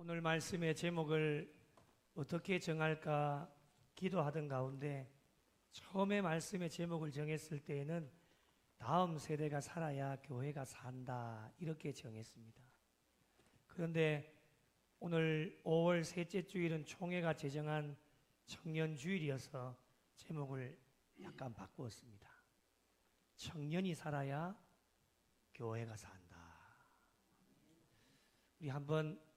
오늘 말씀의 제목을 어떻게 정할까 기도하던 가운데 처음에 말씀의 제목을 정했을 때에는 다음 세대가 살아야 교회가 산다 이렇게 정했습니다. 그런데 오늘 5월 셋째 주일은 총회가 제정한 청년주일이어서 제목을 약간 바꾸었습니다. 청년이 살아야 교회가 산다. 우리 한번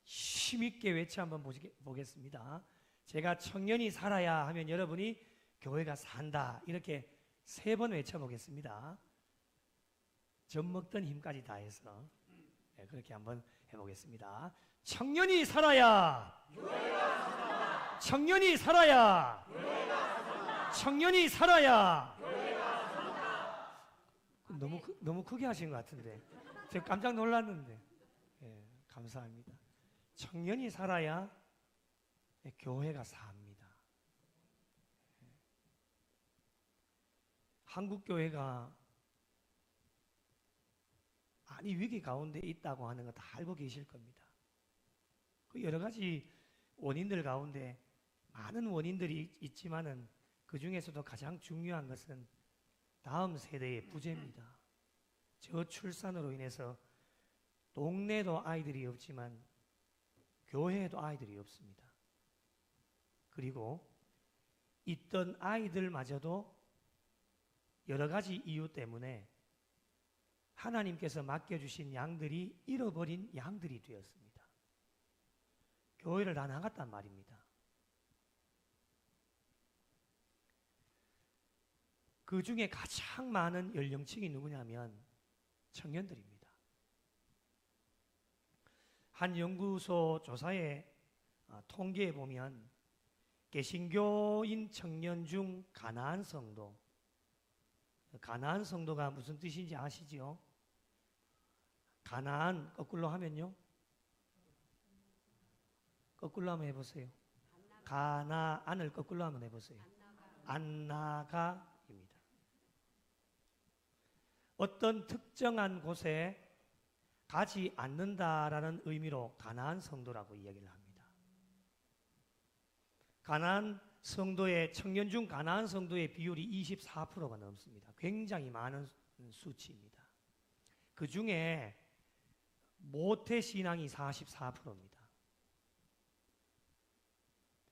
힘있게 외쳐 한번 보겠습니다. 제가 청년이 살아야 하면 여러분이 교회가 산다 이렇게 3번 외쳐보겠습니다. 젖먹던 힘까지 다해서 그렇게 한번 해보겠습니다. 청년이 살아야 교회가 산다. 청년이 살아야 교회가 산다. 청년이 살아야 교회가 산다. 너무 크게 하신 것 같은데 제가 깜짝 놀랐는데 감사합니다. 청년이 살아야 교회가 삽니다. 한국 교회가 많이 위기 가운데 있다고 하는 거 다 알고 계실 겁니다. 그 여러 가지 원인들 가운데 많은 원인들이 있지만은 그 중에서도 가장 중요한 것은 다음 세대의 부재입니다. 저출산으로 인해서 동네도 아이들이 없지만 교회에도 아이들이 없습니다. 그리고 있던 아이들마저도 여러 가지 이유 때문에 하나님께서 맡겨주신 양들이 잃어버린 양들이 되었습니다. 교회를 다 나갔단 말입니다. 그 중에 가장 많은 연령층이 누구냐면 청년들입니다. 한 연구소 조사의 통계에 보면 개신교인 청년 중 가나안 성도가 무슨 뜻인지 아시죠? 가나안 거꾸로 하면요? 거꾸로 한번 해보세요. 가나안을 거꾸로 한번 해보세요. 안나가입니다. 어떤 특정한 곳에 가지 않는다라는 의미로 가나안 성도라고 이야기를 합니다. 가나안 성도의 청년 중 가나안 성도의 비율이 24%가 넘습니다. 굉장히 많은 수치입니다. 그 중에 모태 신앙이 44%입니다.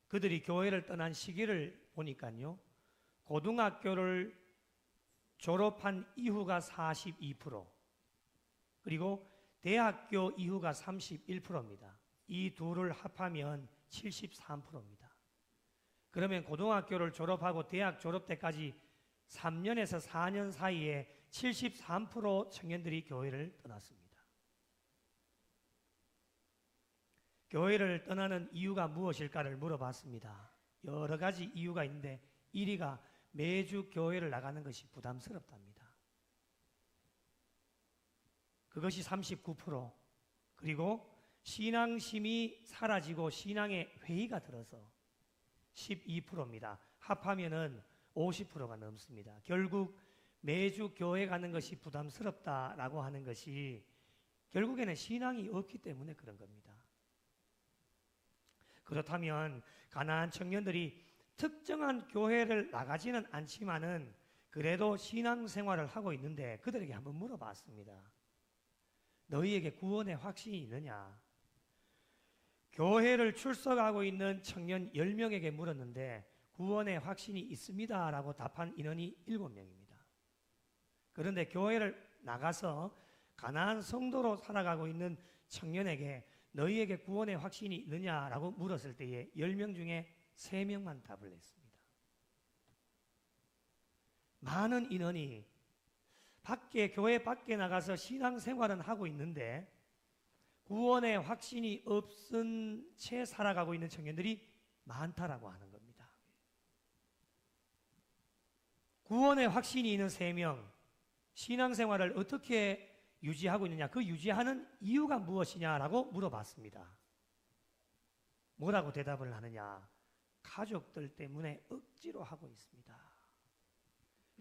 그들이 교회를 떠난 시기를 보니까요, 고등학교를 졸업한 이후가 42%, 그리고 대학교 이후가 31%입니다. 이 둘을 합하면 73%입니다. 그러면 고등학교를 졸업하고 대학 졸업 때까지 3년에서 4년 사이에 73% 청년들이 교회를 떠났습니다. 교회를 떠나는 이유가 무엇일까를 물어봤습니다. 여러 가지 이유가 있는데 1위가 매주 교회를 나가는 것이 부담스럽답니다. 그것이 39%, 그리고 신앙심이 사라지고 신앙의 회의가 들어서 12%입니다. 합하면은 50%가 넘습니다. 결국 매주 교회 가는 것이 부담스럽다라고 하는 것이 결국에는 신앙이 없기 때문에 그런 겁니다. 그렇다면 가나안 청년들이 특정한 교회를 나가지는 않지만은 그래도 신앙생활을 하고 있는데 그들에게 한번 물어봤습니다. 너희에게 구원의 확신이 있느냐? 교회를 출석하고 있는 청년 10명에게 물었는데 구원의 확신이 있습니다 라고 답한 인원이 7명입니다. 그런데 교회를 나가서 가나안 성도로 살아가고 있는 청년에게 너희에게 구원의 확신이 있느냐라고 물었을 때에 10명 중에 3명만 답을 했습니다. 많은 인원이 교회 밖에 나가서 신앙생활은 하고 있는데 구원의 확신이 없은 채 살아가고 있는 청년들이 많다라고 하는 겁니다. 구원의 확신이 있는 3명, 신앙생활을 어떻게 유지하고 있느냐, 그 유지하는 이유가 무엇이냐라고 물어봤습니다. 뭐라고 대답을 하느냐? 가족들 때문에 억지로 하고 있습니다.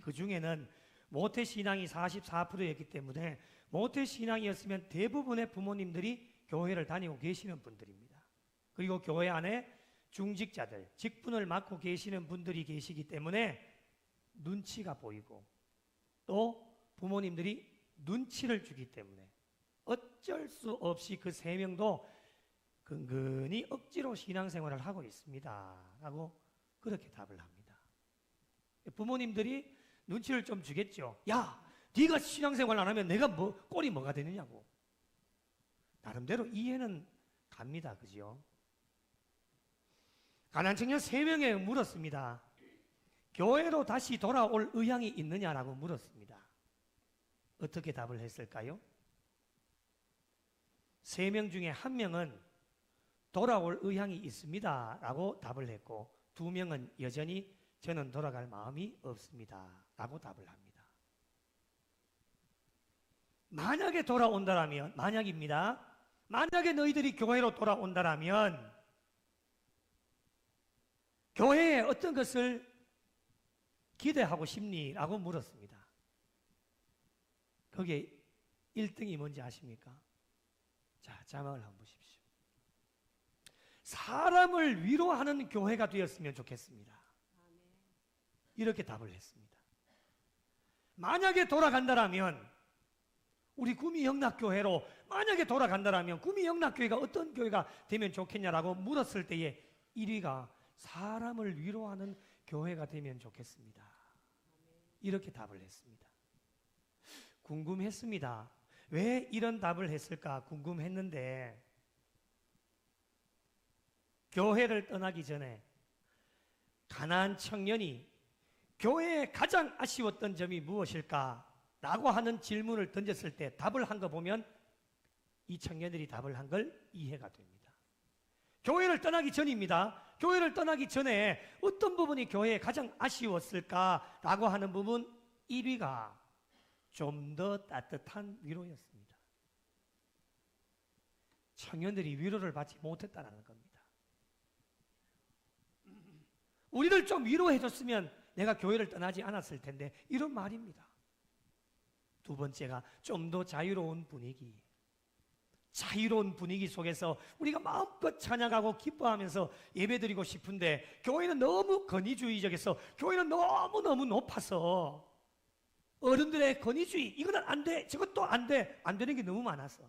그 중에는 모태신앙이 44%였기 때문에 모태신앙이었으면 대부분의 부모님들이 교회를 다니고 계시는 분들입니다. 그리고 교회 안에 중직자들, 직분을 맡고 계시는 분들이 계시기 때문에 눈치가 보이고 또 부모님들이 눈치를 주기 때문에 어쩔 수 없이 그 3명도 근근히 억지로 신앙생활을 하고 있습니다 라고 그렇게 답을 합니다. 부모님들이 눈치를 좀 주겠죠. 야, 네가 신앙생활 안 하면 내가 꼴이 뭐가 되느냐고. 나름대로 이해는 갑니다. 그죠? 가난안 청년 3명에 물었습니다. 교회로 다시 돌아올 의향이 있느냐라고 물었습니다. 어떻게 답을 했을까요? 3명 중에 1명은 돌아올 의향이 있습니다 라고 답을 했고 2명은 여전히 저는 돌아갈 마음이 없습니다 라고 답을 합니다. 만약에 돌아온다라면, 만약입니다. 만약에 너희들이 교회로 돌아온다라면 교회에 어떤 것을 기대하고 싶니? 라고 물었습니다. 거기에 1등이 뭔지 아십니까? 자, 자막을 한번 보십시오. 사람을 위로하는 교회가 되었으면 좋겠습니다. 이렇게 답을 했습니다. 만약에 돌아간다라면 우리 구미영락교회로 만약에 돌아간다라면 구미영락교회가 어떤 교회가 되면 좋겠냐라고 물었을 때에 1위가 사람을 위로하는 교회가 되면 좋겠습니다. 이렇게 답을 했습니다. 궁금했습니다. 왜 이런 답을 했을까 궁금했는데 교회를 떠나기 전에 가난한 청년이 교회에 가장 아쉬웠던 점이 무엇일까? 라고 하는 질문을 던졌을 때 답을 한 거 보면 이 청년들이 답을 한 걸 이해가 됩니다. 교회를 떠나기 전입니다. 교회를 떠나기 전에 어떤 부분이 교회에 가장 아쉬웠을까라고 하는 부분 1위가 좀 더 따뜻한 위로였습니다. 청년들이 위로를 받지 못했다는 겁니다. 우리를 좀 위로해줬으면 내가 교회를 떠나지 않았을 텐데 이런 말입니다. 2번째가 좀 더 자유로운 분위기. 자유로운 분위기 속에서 우리가 마음껏 찬양하고 기뻐하면서 예배드리고 싶은데 교회는 너무 권위주의적에서 교회는 너무너무 높아서 어른들의 권위주의, 이거는 안 돼, 저것도 안 돼, 안 되는 게 너무 많아서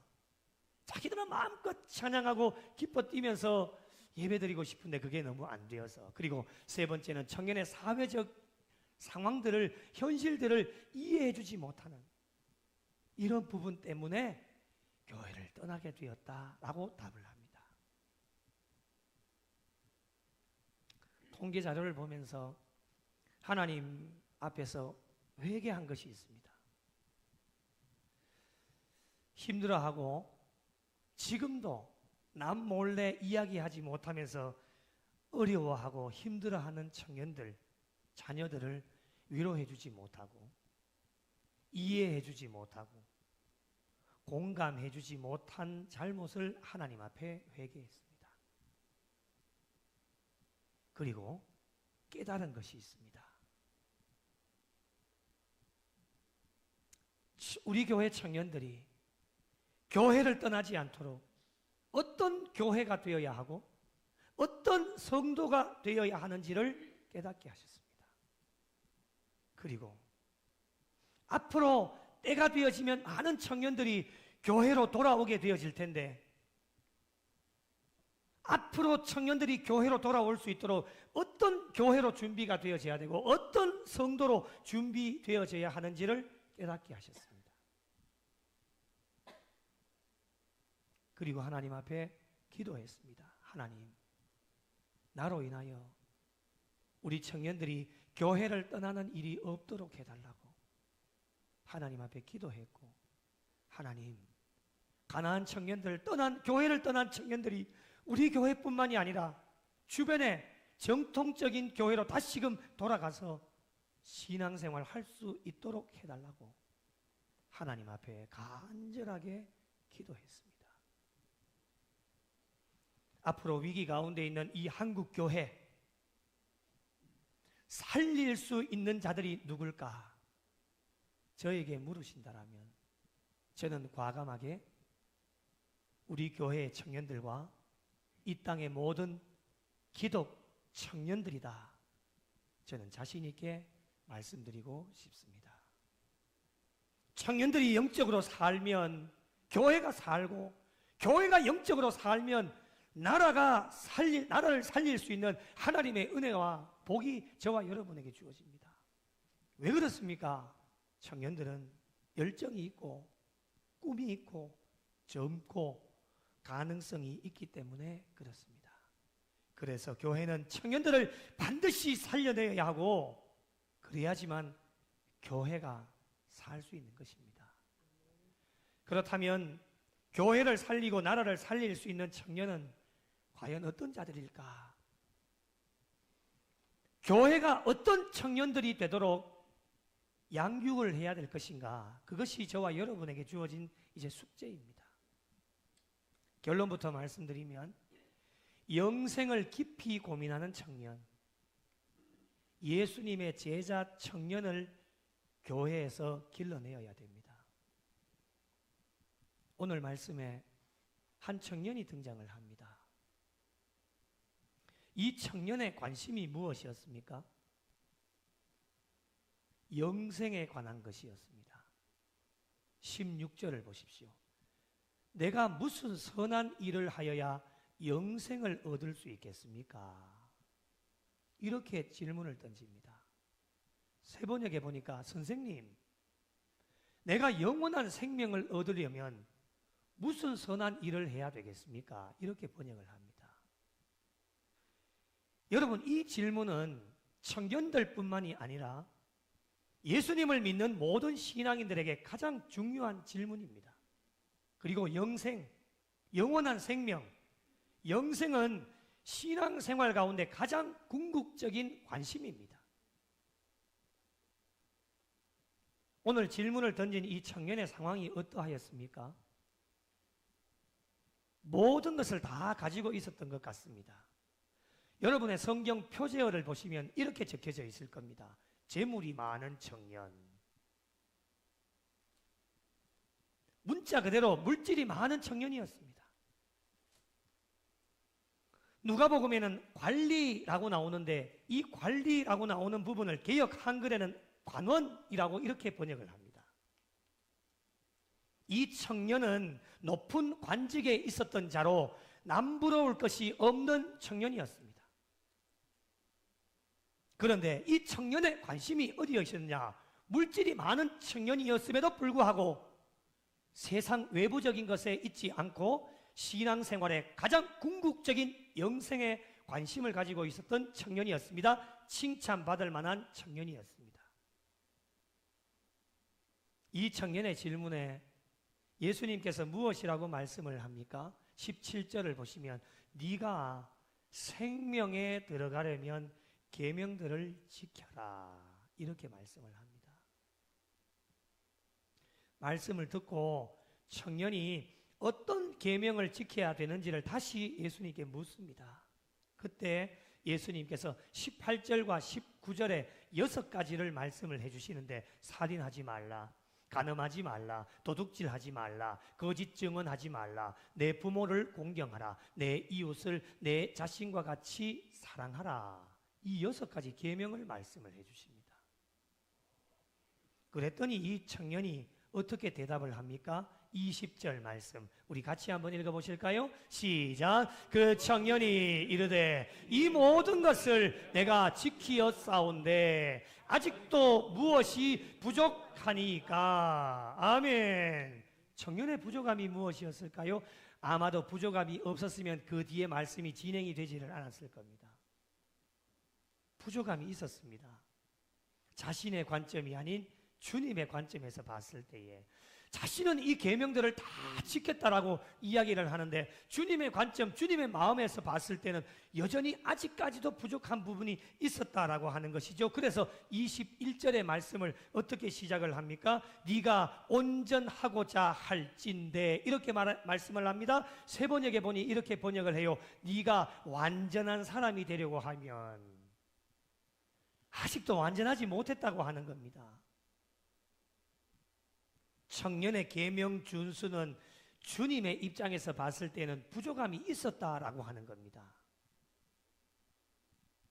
자기들은 마음껏 찬양하고 기뻐 뛰면서 예배드리고 싶은데 그게 너무 안 되어서. 그리고 3번째는 청년의 사회적 상황들을, 현실들을 이해해 주지 못하는 이런 부분 때문에 교회를 떠나게 되었다라고 답을 합니다. 통계 자료를 보면서 하나님 앞에서 회개한 것이 있습니다. 힘들어하고 지금도 남 몰래 이야기하지 못하면서 어려워하고 힘들어하는 청년들, 자녀들을 위로해주지 못하고 이해해주지 못하고 공감해주지 못한 잘못을 하나님 앞에 회개했습니다. 그리고 깨달은 것이 있습니다. 우리 교회 청년들이 교회를 떠나지 않도록 어떤 교회가 되어야 하고 어떤 성도가 되어야 하는지를 깨닫게 하셨습니다. 그리고 앞으로 때가 되어지면 많은 청년들이 교회로 돌아오게 되어질 텐데 앞으로 청년들이 교회로 돌아올 수 있도록 어떤 교회로 준비가 되어져야 되고 어떤 성도로 준비되어져야 하는지를 깨닫게 하셨습니다. 그리고 하나님 앞에 기도했습니다. 하나님, 나로 인하여 우리 청년들이 교회를 떠나는 일이 없도록 해달라고 하나님 앞에 기도했고, 하나님, 가난한 청년들, 교회를 떠난 청년들이 우리 교회뿐만이 아니라 주변에 정통적인 교회로 다시금 돌아가서 신앙생활 할 수 있도록 해달라고 하나님 앞에 간절하게 기도했습니다. 앞으로 위기 가운데 있는 이 한국 교회 살릴 수 있는 자들이 누굴까? 저에게 물으신다라면 저는 과감하게 우리 교회의 청년들과 이 땅의 모든 기독 청년들이다. 저는 자신 있게 말씀드리고 싶습니다. 청년들이 영적으로 살면 교회가 살고, 교회가 영적으로 살면 나라를 살릴 수 있는 하나님의 은혜와 복이 저와 여러분에게 주어집니다. 왜 그렇습니까? 청년들은 열정이 있고 꿈이 있고 젊고 가능성이 있기 때문에 그렇습니다. 그래서 교회는 청년들을 반드시 살려내야 하고, 그래야지만 교회가 살 수 있는 것입니다. 그렇다면 교회를 살리고 나라를 살릴 수 있는 청년은 과연 어떤 자들일까? 교회가 어떤 청년들이 되도록 양육을 해야 될 것인가? 그것이 저와 여러분에게 주어진 이제 숙제입니다. 결론부터 말씀드리면, 영생을 깊이 고민하는 청년, 예수님의 제자 청년을 교회에서 길러내어야 됩니다. 오늘 말씀에 한 청년이 등장을 합니다. 이 청년의 관심이 무엇이었습니까? 영생에 관한 것이었습니다. 16절을 보십시오. 내가 무슨 선한 일을 하여야 영생을 얻을 수 있겠습니까? 이렇게 질문을 던집니다. 세번역에 보니까, 선생님, 내가 영원한 생명을 얻으려면 무슨 선한 일을 해야 되겠습니까? 이렇게 번역을 합니다. 여러분, 이 질문은 청년들뿐만이 아니라 예수님을 믿는 모든 신앙인들에게 가장 중요한 질문입니다. 그리고 영생, 영원한 생명, 영생은 신앙생활 가운데 가장 궁극적인 관심입니다. 오늘 질문을 던진 이 청년의 상황이 어떠하였습니까? 모든 것을 다 가지고 있었던 것 같습니다. 여러분의 성경 표제어를 보시면 이렇게 적혀져 있을 겁니다. 재물이 많은 청년. 문자 그대로 물질이 많은 청년이었습니다. 누가복음에는 관리라고 나오는데, 이 관리라고 나오는 부분을 개역 한글에는 관원이라고 이렇게 번역을 합니다. 이 청년은 높은 관직에 있었던 자로 남부러울 것이 없는 청년이었습니다. 그런데 이 청년의 관심이 어디에 있었느냐? 물질이 많은 청년이었음에도 불구하고 세상 외부적인 것에 있지 않고 신앙생활의 가장 궁극적인 영생에 관심을 가지고 있었던 청년이었습니다. 칭찬받을 만한 청년이었습니다. 이 청년의 질문에 예수님께서 무엇이라고 말씀을 합니까? 17절을 보시면, 네가 생명에 들어가려면 계명들을 지켜라, 이렇게 말씀을 합니다. 말씀을 듣고 청년이 어떤 계명을 지켜야 되는지를 다시 예수님께 묻습니다. 그때 예수님께서 18절과 19절에 6가지를 말씀을 해주시는데, 살인하지 말라, 간음하지 말라, 도둑질하지 말라, 거짓 증언하지 말라, 내 부모를 공경하라, 내 이웃을 내 자신과 같이 사랑하라, 이 6가지 계명을 말씀을 해주십니다. 그랬더니 이 청년이 어떻게 대답을 합니까? 20절 말씀 우리 같이 한번 읽어보실까요? 시작. 그 청년이 이르되 이 모든 것을 내가 지키었사온데 아직도 무엇이 부족하니까. 아멘. 청년의 부족함이 무엇이었을까요? 아마도 부족함이 없었으면 그 뒤에 말씀이 진행이 되지를 않았을 겁니다. 부족함이 있었습니다. 자신의 관점이 아닌 주님의 관점에서 봤을 때에 자신은 이 계명들을 다 지켰다라고 이야기를 하는데, 주님의 관점, 주님의 마음에서 봤을 때는 여전히 아직까지도 부족한 부분이 있었다라고 하는 것이죠. 그래서 21절의 말씀을 어떻게 시작을 합니까? 네가 온전하고자 할진대, 이렇게 말씀을 합니다. 세번역에 보니 이렇게 번역을 해요. 네가 완전한 사람이 되려고 하면. 아직도 완전하지 못했다고 하는 겁니다. 청년의 계명 준수는 주님의 입장에서 봤을 때는 부족함이 있었다라고 하는 겁니다.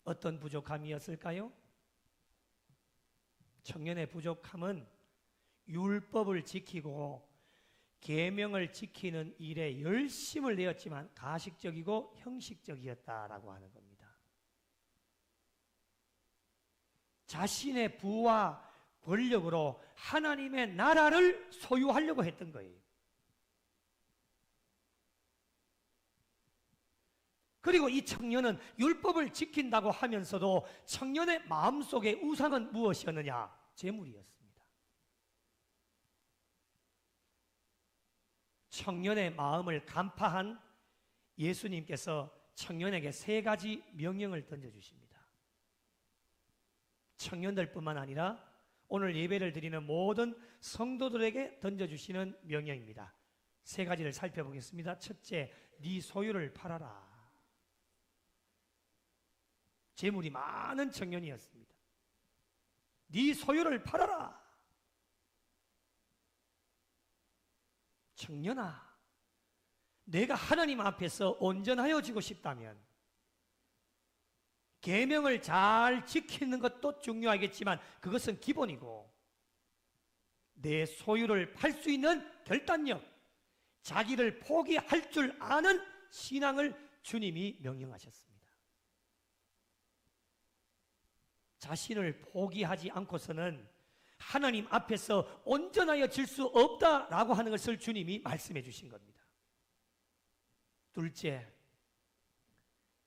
어떤 부족함이었을까요? 청년의 부족함은 율법을 지키고 계명을 지키는 일에 열심을 내었지만 가식적이고 형식적이었다라고 하는 겁니다. 자신의 부와 권력으로 하나님의 나라를 소유하려고 했던 거예요. 그리고 이 청년은 율법을 지킨다고 하면서도 청년의 마음속의 우상은 무엇이었느냐? 재물이었습니다. 청년의 마음을 간파한 예수님께서 청년에게 3가지 명령을 던져주십니다. 청년들뿐만 아니라 오늘 예배를 드리는 모든 성도들에게 던져주시는 명령입니다. 3가지를 살펴보겠습니다. 첫째, 네 소유를 팔아라. 재물이 많은 청년이었습니다. 네 소유를 팔아라. 청년아, 내가 하나님 앞에서 온전하여지고 싶다면 계명을 잘 지키는 것도 중요하겠지만 그것은 기본이고 내 소유를 팔 수 있는 결단력, 자기를 포기할 줄 아는 신앙을 주님이 명령하셨습니다. 자신을 포기하지 않고서는 하나님 앞에서 온전하여질 수 없다라고 하는 것을 주님이 말씀해 주신 겁니다. 둘째,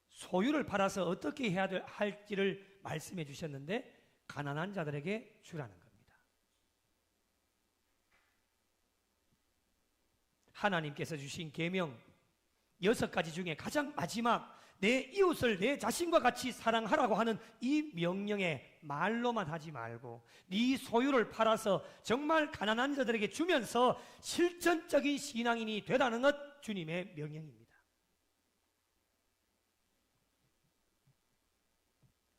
소유를 팔아서 어떻게 해야 할지를 말씀해 주셨는데 가난한 자들에게 주라는 겁니다. 하나님께서 주신 계명 6가지 중에 가장 마지막 내 이웃을 내 자신과 같이 사랑하라고 하는 이 명령에 말로만 하지 말고 네 소유를 팔아서 정말 가난한 자들에게 주면서 실천적인 신앙인이 되라는 것 주님의 명령입니다.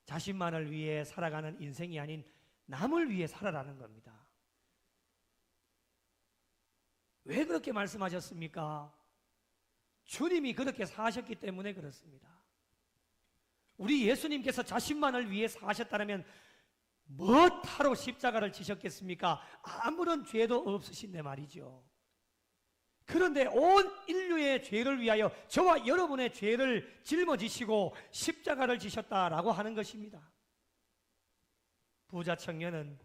자신만을 위해 살아가는 인생이 아닌 남을 위해 살아라는 겁니다. 왜 그렇게 말씀하셨습니까? 주님이 그렇게 사셨기 때문에 그렇습니다. 우리 예수님께서 자신만을 위해 사셨다면 뭐하러 십자가를 지셨겠습니까? 아무런 죄도 없으신데 말이죠. 그런데 온 인류의 죄를 위하여 저와 여러분의 죄를 짊어지시고 십자가를 지셨다라고 하는 것입니다. 부자 청년은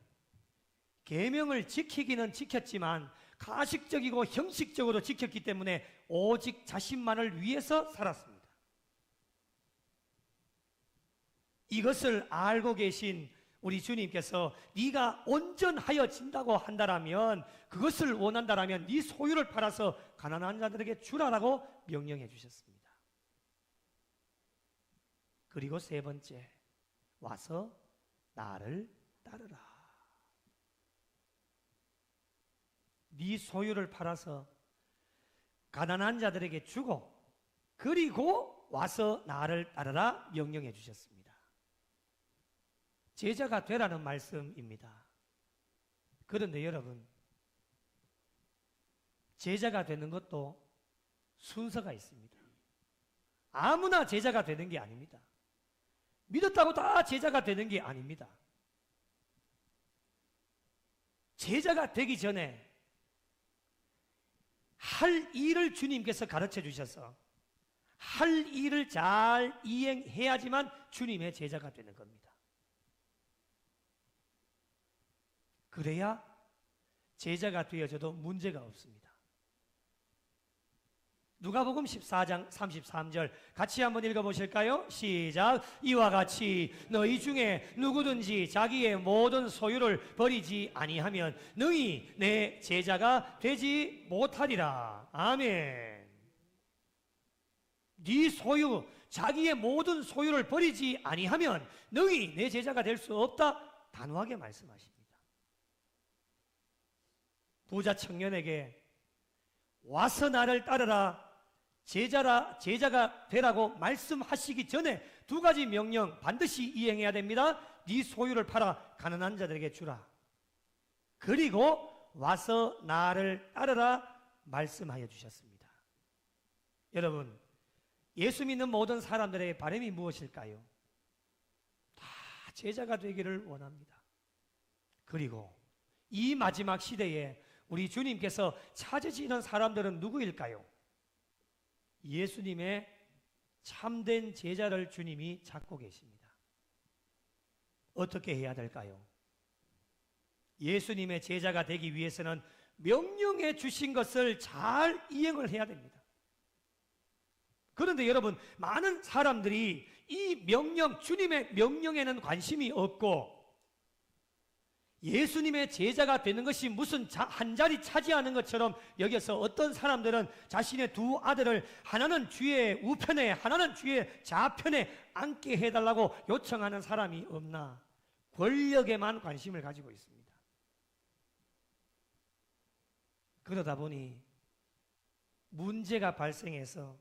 계명을 지키기는 지켰지만 가식적이고 형식적으로 지켰기 때문에 오직 자신만을 위해서 살았습니다. 이것을 알고 계신 우리 주님께서 네가 온전하여진다고 한다라면, 그것을 원한다라면 네 소유를 팔아서 가난한 자들에게 주라라고 명령해 주셨습니다. 그리고 3번째, 와서 나를 따르라. 네 소유를 팔아서 가난한 자들에게 주고 그리고 와서 나를 따르라 명령해 주셨습니다. 제자가 되라는 말씀입니다. 그런데 여러분, 제자가 되는 것도 순서가 있습니다. 아무나 제자가 되는 게 아닙니다. 믿었다고 다 제자가 되는 게 아닙니다. 제자가 되기 전에 할 일을 주님께서 가르쳐 주셔서 할 일을 잘 이행해야지만 주님의 제자가 되는 겁니다. 그래야 제자가 되어져도 문제가 없습니다. 누가복음 14장 33절 같이 한번 읽어보실까요? 시작. 이와 같이 너희 중에 누구든지 자기의 모든 소유를 버리지 아니하면 능히 내 제자가 되지 못하리라. 아멘. 네 소유, 자기의 모든 소유를 버리지 아니하면 능히 내 제자가 될 수 없다. 단호하게 말씀하십니다. 부자 청년에게 와서 나를 따르라, 제자가 되라고 말씀하시기 전에 2가지 명령 반드시 이행해야 됩니다. 네 소유를 팔아 가난한 자들에게 주라. 그리고 와서 나를 따르라 말씀하여 주셨습니다. 여러분, 예수 믿는 모든 사람들의 바람이 무엇일까요? 다 제자가 되기를 원합니다. 그리고 이 마지막 시대에 우리 주님께서 찾으시는 사람들은 누구일까요? 예수님의 참된 제자를 주님이 찾고 계십니다. 어떻게 해야 될까요? 예수님의 제자가 되기 위해서는 명령해 주신 것을 잘 이행을 해야 됩니다. 그런데 여러분, 많은 사람들이 이 명령, 주님의 명령에는 관심이 없고 예수님의 제자가 되는 것이 무슨 한 자리 차지하는 것처럼 여기서 어떤 사람들은 자신의 두 아들을 하나는 주의 우편에 하나는 주의 좌편에 앉게 해달라고 요청하는 사람이 없나? 권력에만 관심을 가지고 있습니다. 그러다 보니 문제가 발생해서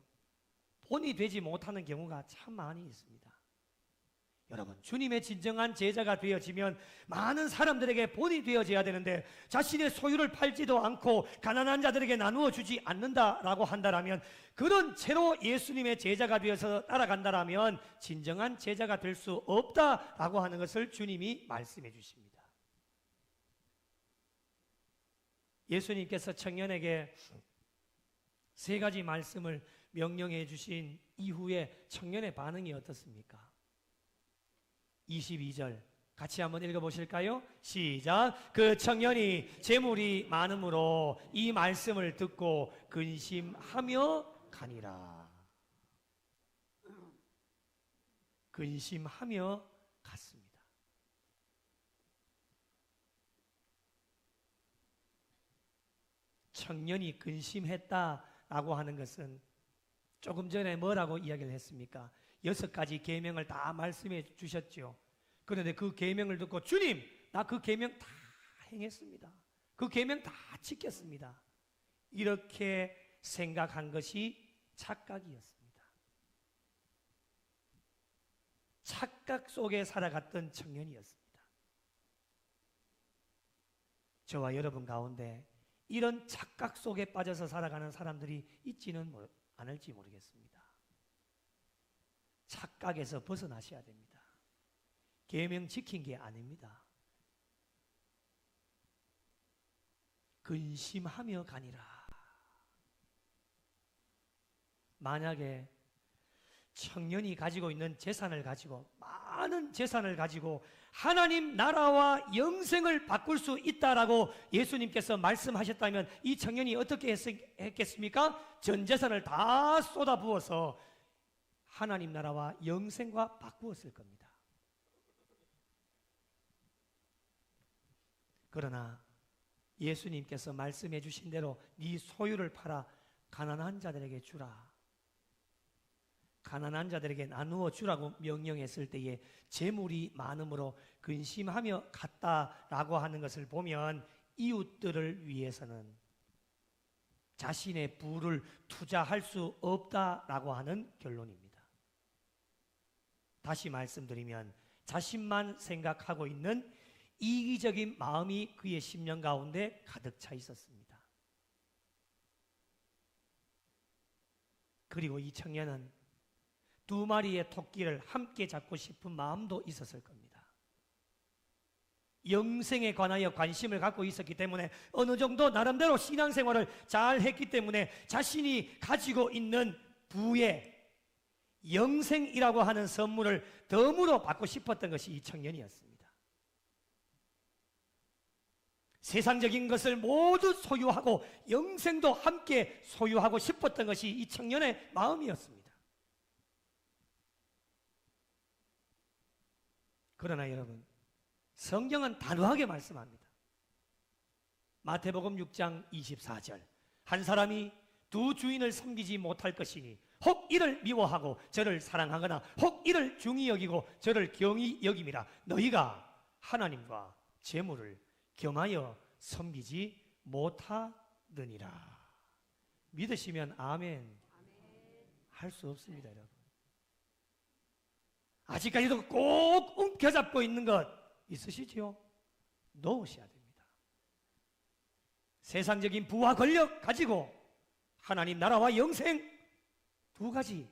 본이 되지 못하는 경우가 참 많이 있습니다. 여러분, 주님의 진정한 제자가 되어지면 많은 사람들에게 본이 되어져야 되는데 자신의 소유를 팔지도 않고 가난한 자들에게 나누어 주지 않는다라고 한다라면, 그런 채로 예수님의 제자가 되어서 따라간다라면 진정한 제자가 될 수 없다라고 하는 것을 주님이 말씀해 주십니다. 예수님께서 청년에게 세 가지 말씀을 명령해 주신 이후에 청년의 반응이 어떻습니까? 22절 같이 한번 읽어보실까요? 시작. 그 청년이 재물이 많음으로 이 말씀을 듣고 근심하며 가니라. 근심하며 갔습니다. 청년이 근심했다라고 하는 것은 조금 전에 뭐라고 이야기를 했습니까? 6가지 계명을 다 말씀해 주셨죠. 그런데 그 계명을 듣고 주님, 나 그 계명 다 행했습니다. 그 계명 다 지켰습니다. 이렇게 생각한 것이 착각이었습니다. 착각 속에 살아갔던 청년이었습니다. 저와 여러분 가운데 이런 착각 속에 빠져서 살아가는 사람들이 있지는 않을지 모르겠습니다. 착각에서 벗어나셔야 됩니다. 계명 지킨 게 아닙니다. 근심하며 가니라. 만약에 청년이 가지고 있는 재산을 가지고, 많은 재산을 가지고 하나님 나라와 영생을 바꿀 수 있다라고 예수님께서 말씀하셨다면 이 청년이 어떻게 했겠습니까? 전 재산을 다 쏟아부어서 하나님 나라와 영생과 바꾸었을 겁니다. 그러나 예수님께서 말씀해 주신 대로 네 소유를 팔아 가난한 자들에게 주라, 가난한 자들에게 나누어 주라고 명령했을 때에 재물이 많음으로 근심하며 갔다라고 하는 것을 보면 이웃들을 위해서는 자신의 부를 투자할 수 없다라고 하는 결론입니다. 다시 말씀드리면 자신만 생각하고 있는 이기적인 마음이 그의 심령 가운데 가득 차 있었습니다. 그리고 이 청년은 2마리의 토끼를 함께 잡고 싶은 마음도 있었을 겁니다. 영생에 관하여 관심을 갖고 있었기 때문에 어느 정도 나름대로 신앙생활을 잘 했기 때문에 자신이 가지고 있는 부의 영생이라고 하는 선물을 덤으로 받고 싶었던 것이 이 청년이었습니다. 세상적인 것을 모두 소유하고 영생도 함께 소유하고 싶었던 것이 이 청년의 마음이었습니다. 그러나 여러분, 성경은 단호하게 말씀합니다. 마태복음 6장 24절, 한 사람이 두 주인을 섬기지 못할 것이니 혹 이를 미워하고 저를 사랑하거나 혹 이를 중히 여기고 저를 경히 여김이라. 너희가 하나님과 재물을 겸하여 섬기지 못하느니라. 믿으시면 아멘. 할 수 없습니다, 여러분. 아직까지도 꼭 움켜잡고 있는 것 있으시지요? 놓으셔야 됩니다. 세상적인 부와 권력 가지고 하나님 나라와 영생 두 가지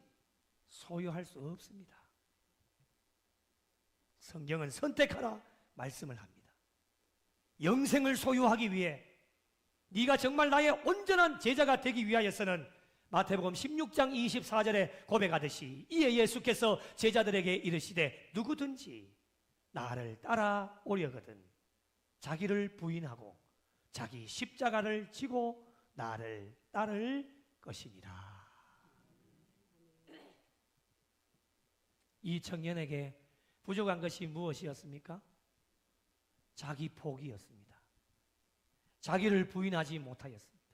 소유할 수 없습니다. 성경은 선택하라 말씀을 합니다. 영생을 소유하기 위해 네가 정말 나의 온전한 제자가 되기 위하여서는 마태복음 16장 24절에 고백하듯이 이에 예수께서 제자들에게 이르시되 누구든지 나를 따라오려거든 자기를 부인하고 자기 십자가를 지고 나를 따를 것이니라. 이 청년에게 부족한 것이 무엇이었습니까? 자기 포기였습니다. 자기를 부인하지 못하였습니다.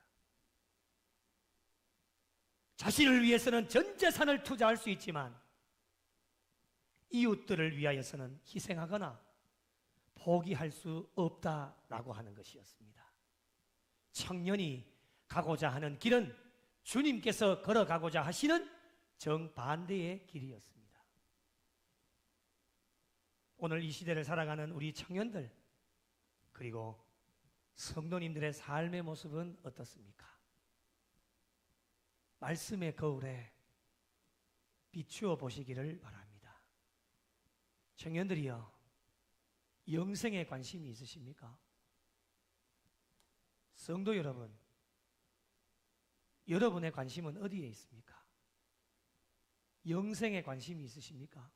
자신을 위해서는 전 재산을 투자할 수 있지만 이웃들을 위하여서는 희생하거나 포기할 수 없다라고 하는 것이었습니다. 청년이 가고자 하는 길은 주님께서 걸어가고자 하시는 정반대의 길이었습니다. 오늘 이 시대를 살아가는 우리 청년들 그리고 성도님들의 삶의 모습은 어떻습니까? 말씀의 거울에 비추어 보시기를 바랍니다. 청년들이여, 영생에 관심이 있으십니까? 성도 여러분, 여러분의 관심은 어디에 있습니까? 영생에 관심이 있으십니까?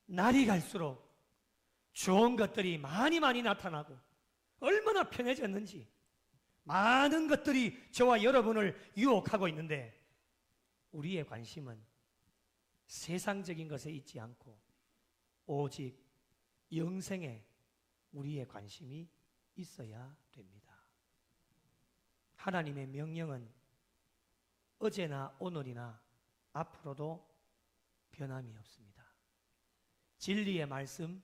날이 갈수록 좋은 것들이 많이 나타나고 얼마나 편해졌는지 많은 것들이 저와 여러분을 유혹하고 있는데 우리의 관심은 세상적인 것에 있지 않고 오직 영생에 우리의 관심이 있어야 됩니다. 하나님의 명령은 어제나 오늘이나 앞으로도 변함이 없습니다. 진리의 말씀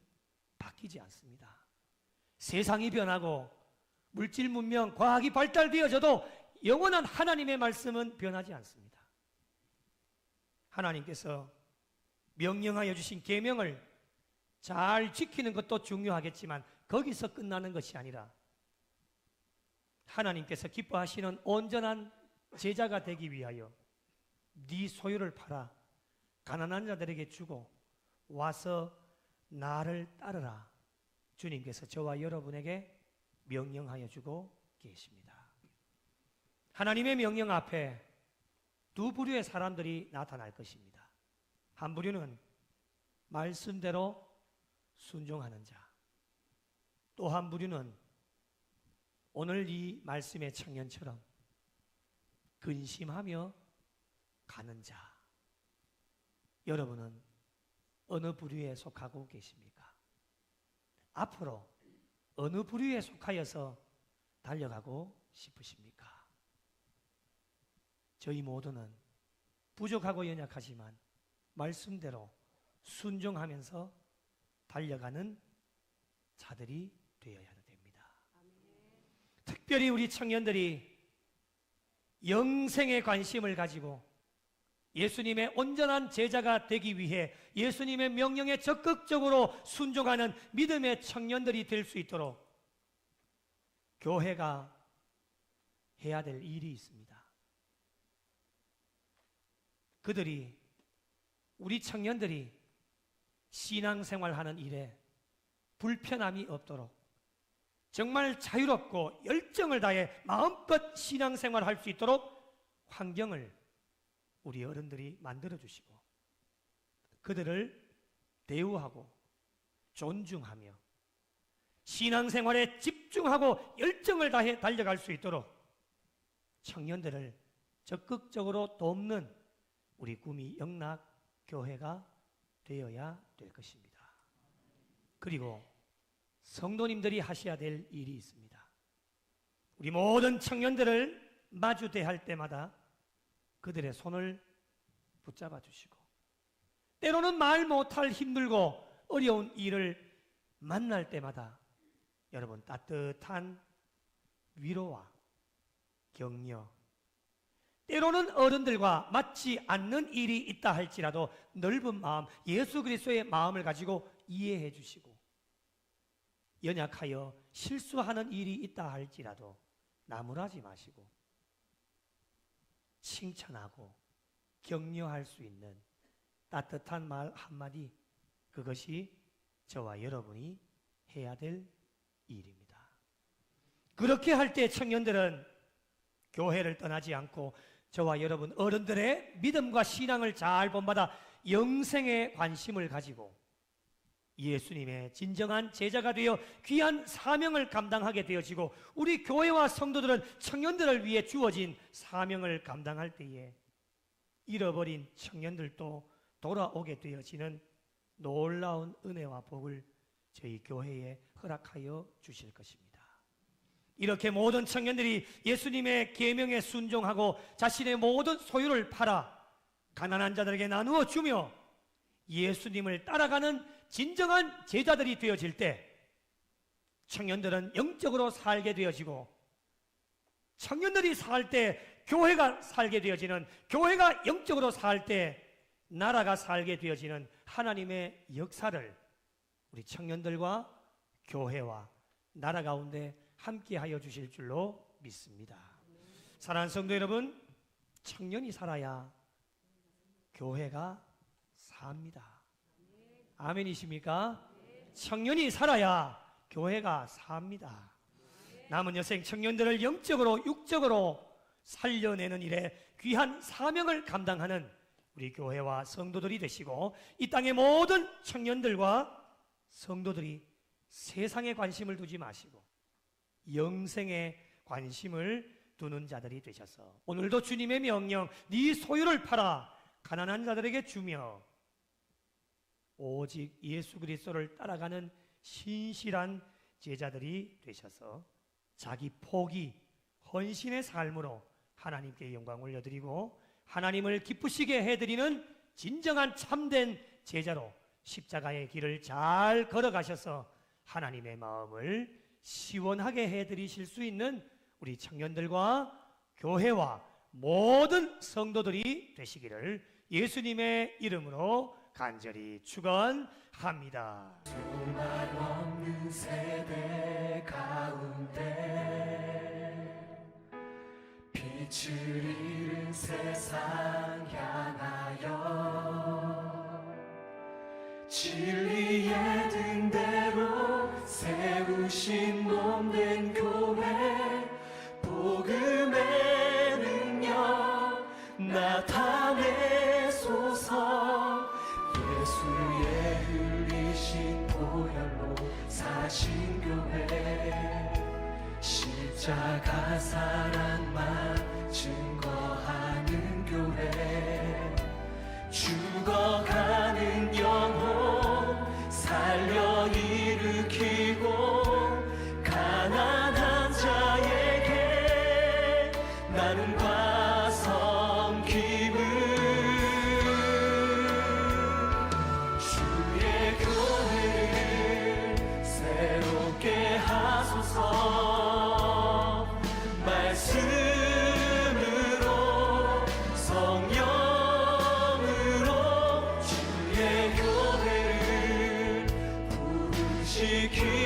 바뀌지 않습니다. 세상이 변하고 물질 문명, 과학이 발달되어져도 영원한 하나님의 말씀은 변하지 않습니다. 하나님께서 명령하여 주신 계명을 잘 지키는 것도 중요하겠지만 거기서 끝나는 것이 아니라 하나님께서 기뻐하시는 온전한 제자가 되기 위하여 네 소유를 팔아 가난한 자들에게 주고 와서 나를 따르라. 주님께서 저와 여러분에게 명령하여 주고 계십니다. 하나님의 명령 앞에 두 부류의 사람들이 나타날 것입니다. 한 부류는 말씀대로 순종하는 자, 또 한 부류는 오늘 이 말씀의 청년처럼 근심하며 가는 자. 여러분은 어느 부류에 속하고 계십니까? 앞으로 어느 부류에 속하여서 달려가고 싶으십니까? 저희 모두는 부족하고 연약하지만 말씀대로 순종하면서 달려가는 자들이 되어야 됩니다. 특별히 우리 청년들이 영생에 관심을 가지고 예수님의 온전한 제자가 되기 위해 예수님의 명령에 적극적으로 순종하는 믿음의 청년들이 될 수 있도록 교회가 해야 될 일이 있습니다. 그들이, 우리 청년들이 신앙생활하는 일에 불편함이 없도록 정말 자유롭고 열정을 다해 마음껏 신앙생활할 수 있도록 환경을 우리 어른들이 만들어주시고 그들을 대우하고 존중하며 신앙생활에 집중하고 열정을 다해 달려갈 수 있도록 청년들을 적극적으로 돕는 우리 구미 영락교회가 되어야 될 것입니다. 그리고 성도님들이 하셔야 될 일이 있습니다. 우리 모든 청년들을 마주 대할 때마다 그들의 손을 붙잡아 주시고 때로는 말 못할 힘들고 어려운 일을 만날 때마다 여러분 따뜻한 위로와 격려, 때로는 어른들과 맞지 않는 일이 있다 할지라도 넓은 마음, 예수 그리스도의 마음을 가지고 이해해 주시고 연약하여 실수하는 일이 있다 할지라도 나무라지 마시고 칭찬하고 격려할 수 있는 따뜻한 말 한마디, 그것이 저와 여러분이 해야 될 일입니다. 그렇게 할 때 청년들은 교회를 떠나지 않고 저와 여러분 어른들의 믿음과 신앙을 잘 본받아 영생에 관심을 가지고 예수님의 진정한 제자가 되어 귀한 사명을 감당하게 되어지고, 우리 교회와 성도들은 청년들을 위해 주어진 사명을 감당할 때에 잃어버린 청년들도 돌아오게 되어지는 놀라운 은혜와 복을 저희 교회에 허락하여 주실 것입니다. 이렇게 모든 청년들이 예수님의 계명에 순종하고 자신의 모든 소유를 팔아 가난한 자들에게 나누어 주며 예수님을 따라가는 진정한 제자들이 되어질 때 청년들은 영적으로 살게 되어지고, 청년들이 살 때 교회가 살게 되어지는, 교회가 영적으로 살 때 나라가 살게 되어지는 하나님의 역사를 우리 청년들과 교회와 나라 가운데 함께하여 주실 줄로 믿습니다. 사랑하는 성도 여러분, 청년이 살아야 교회가 삽니다. 아멘이십니까? 청년이 살아야 교회가 삽니다. 남은 여생 청년들을 영적으로 육적으로 살려내는 일에 귀한 사명을 감당하는 우리 교회와 성도들이 되시고, 이 땅의 모든 청년들과 성도들이 세상에 관심을 두지 마시고 영생에 관심을 두는 자들이 되셔서 오늘도 주님의 명령, 네 소유를 팔아 가난한 자들에게 주며 오직 예수 그리스도를 따라가는 신실한 제자들이 되셔서 자기 포기, 헌신의 삶으로 하나님께 영광 올려드리고 하나님을 기쁘시게 해드리는 진정한 참된 제자로 십자가의 길을 잘 걸어가셔서 하나님의 마음을 시원하게 해드리실 수 있는 우리 청년들과 교회와 모든 성도들이 되시기를 예수님의 이름으로 간절히 축원합니다. 수만 없는 세대 가운데 빛을 잃은 세상 향하여 진리의 등대로 세우신 몸된 교회, 복음의 능력 나타내소서. 예수의 흘리신 보혈로 사신 교회, 십자가 사랑만 증거하는 교회, 죽어가는 영혼 살려 일으키고 가난한 자에게 나눔과 섬김을 주의 교회를 새롭게 하소서. 말씀으로 성령으로 주의 교회를 부르시키소서.